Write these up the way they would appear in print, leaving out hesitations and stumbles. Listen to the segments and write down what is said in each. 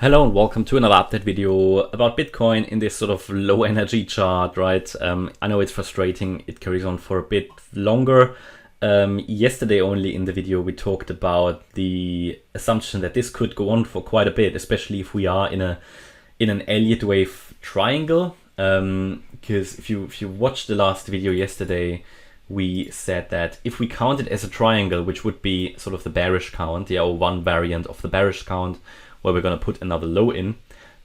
Hello and welcome to another update video about Bitcoin in this sort of low energy chart, right? I know it's frustrating, it carries on for a bit longer. Yesterday only in the video we talked about the assumption that this could go on for quite a bit, especially if we are in an Elliott Wave triangle. Because if you watched the last video yesterday, we said that if we count it as a triangle, which would be sort of the bearish count, or one variant of the bearish count, where we're going to put another low in,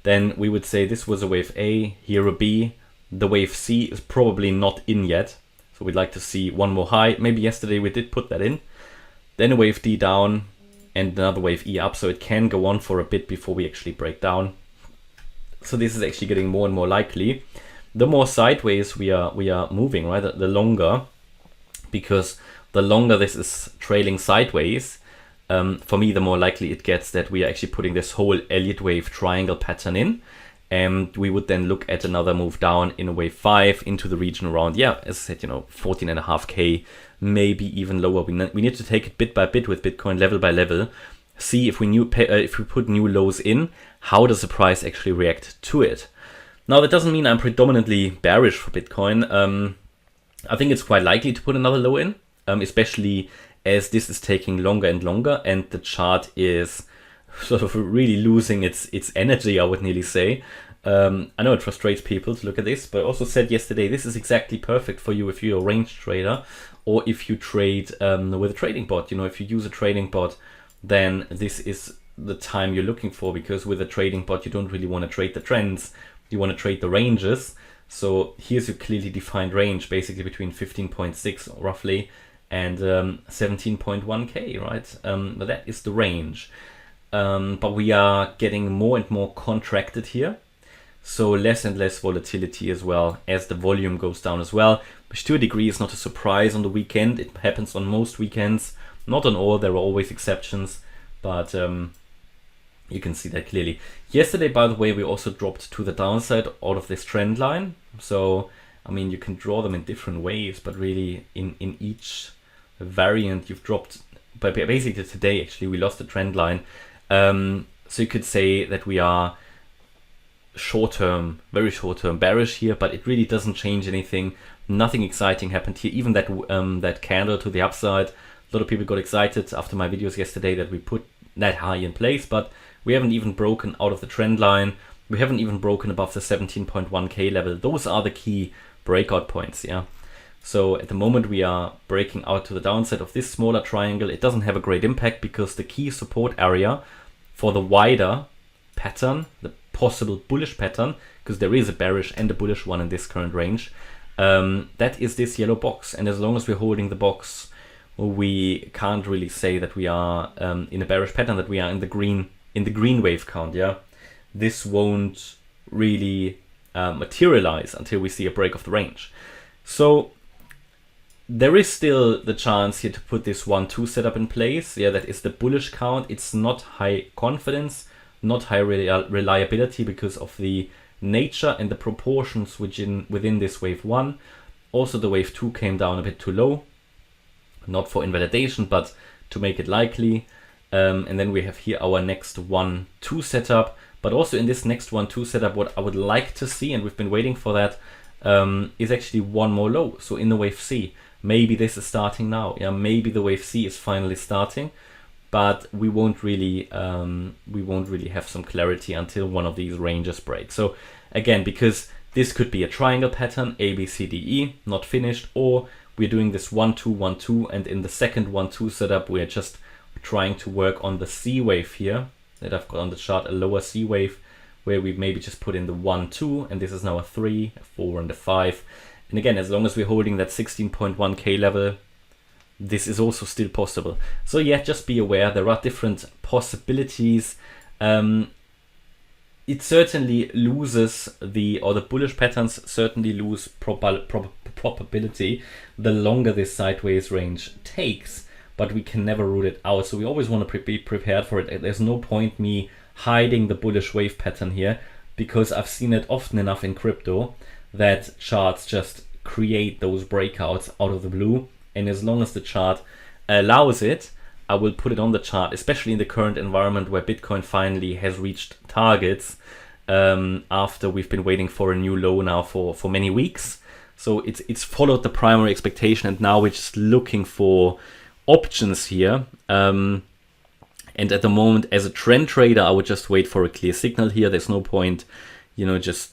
then we would say this was a wave A, here a B. The wave C is probably not in yet, so we'd like to see one more high. Maybe yesterday we did put that in. Then a wave D down and another wave E up, so it can go on for a bit before we actually break down. So this is actually getting more and more likely. The more sideways we are moving, right, the longer, because the longer this is trailing sideways, for me, the more likely it gets that we are actually putting this whole Elliott Wave triangle pattern in. And we would then look at another move down in a wave 5 into the region around, yeah, as I said, 14.5K, maybe even lower. We need to take it bit by bit with Bitcoin, level by level. See if we put new lows in, how does the price actually react to it? Now, that doesn't mean I'm predominantly bearish for Bitcoin. I think it's quite likely to put another low in, especially as this is taking longer and longer and the chart is sort of really losing its energy, I would nearly say. I know it frustrates people to look at this, but I also said yesterday, this is exactly perfect for you if you're a range trader or if you trade with a trading bot. If you use a trading bot, then this is the time you're looking for, because with a trading bot, you don't really want to trade the trends. You want to trade the ranges. So here's your clearly defined range, basically between 15.6 roughly and 17.1K, right? But that is the range. But we are getting more and more contracted here. So less and less volatility as well as the volume goes down as well, which to a degree is not a surprise on the weekend. It happens on most weekends, not on all, there are always exceptions, but you can see that clearly. Yesterday, by the way, we also dropped to the downside out of this trend line. So, I mean, you can draw them in different ways, but really in each variant you've dropped. But basically today, actually, we lost the trend line. So you could say that we are short-term, very short-term bearish here, but it really doesn't change anything. Nothing exciting happened here. Even that candle to the upside, a lot of people got excited after my videos yesterday that we put that high in place, but we haven't even broken out of the trend line. We haven't even broken above the 17.1K level. Those are the key breakout points, yeah. So at the moment we are breaking out to the downside of this smaller triangle. It doesn't have a great impact because the key support area for the wider pattern, the possible bullish pattern, because there is a bearish and a bullish one in this current range, that is this yellow box. And as long as we're holding the box, we can't really say that we are in a bearish pattern, that we are in the green wave count, yeah. This won't really materialize until we see a break of the range. So there is still the chance here to put this 1-2 setup in place. Yeah, that is the bullish count. It's not high confidence, not high reliability because of the nature and the proportions within this wave 1. Also, the wave 2 came down a bit too low, not for invalidation, but to make it likely. And then we have here our next 1-2 setup. But also in this next 1-2 setup, what I would like to see, and we've been waiting for that, is actually one more low. So in the wave C, maybe this is starting now. Yeah, maybe the wave C is finally starting, but we won't really have some clarity until one of these ranges break. So again, because this could be a triangle pattern, A, B, C, D, E, not finished, or we're doing this 1-2, 1-2, and in the second 1-2 setup, we're just trying to work on the C wave here that I've got on the chart, a lower C wave, where we maybe just put in the 1-2, and this is now a 3, a 4, and a 5. And again, as long as we're holding that 16.1K level, this is also still possible. So yeah, just be aware, there are different possibilities. It certainly loses the bullish patterns certainly lose probability the longer this sideways range takes, but we can never rule it out. So we always want to be prepared for it. There's no point me hiding the bullish wave pattern here, because I've seen it often enough in crypto that charts just create those breakouts out of the blue. And as long as the chart allows it, I will put it on the chart, especially in the current environment where Bitcoin finally has reached targets after we've been waiting for a new low now for many weeks. So it's followed the primary expectation, and now we're just looking for options here. And at the moment, as a trend trader, I would just wait for a clear signal here. There's no point, just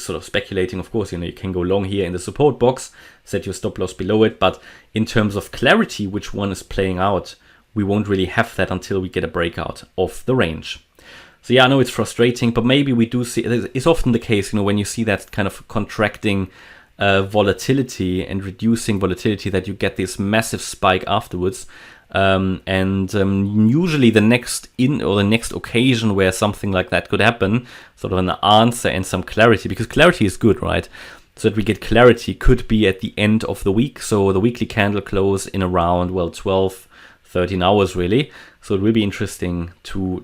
sort of speculating. Of course, you can go long here in the support box, set your stop loss below it. But in terms of clarity, which one is playing out, we won't really have that until we get a breakout of the range. So yeah, I know it's frustrating, but maybe we do see, it's often the case, when you see that kind of contracting volatility and reducing volatility, that you get this massive spike afterwards. Usually the next occasion where something like that could happen, sort of an answer and some clarity, because clarity is good, right? So that we get clarity could be at the end of the week. So the weekly candle close in around, 12, 13 hours really. So it will be interesting to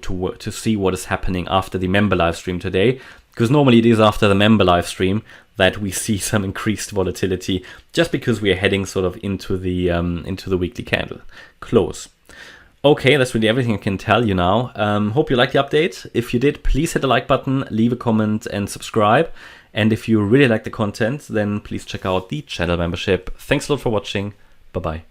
see what is happening after the member live stream today, because normally it is after the member live stream that we see some increased volatility, just because we are heading sort of into the weekly candle close. Okay, that's really everything I can tell you now. Hope you liked the update. If you did, please hit the like button, leave a comment and subscribe. And if you really like the content, then please check out the channel membership. Thanks a lot for watching. Bye-bye.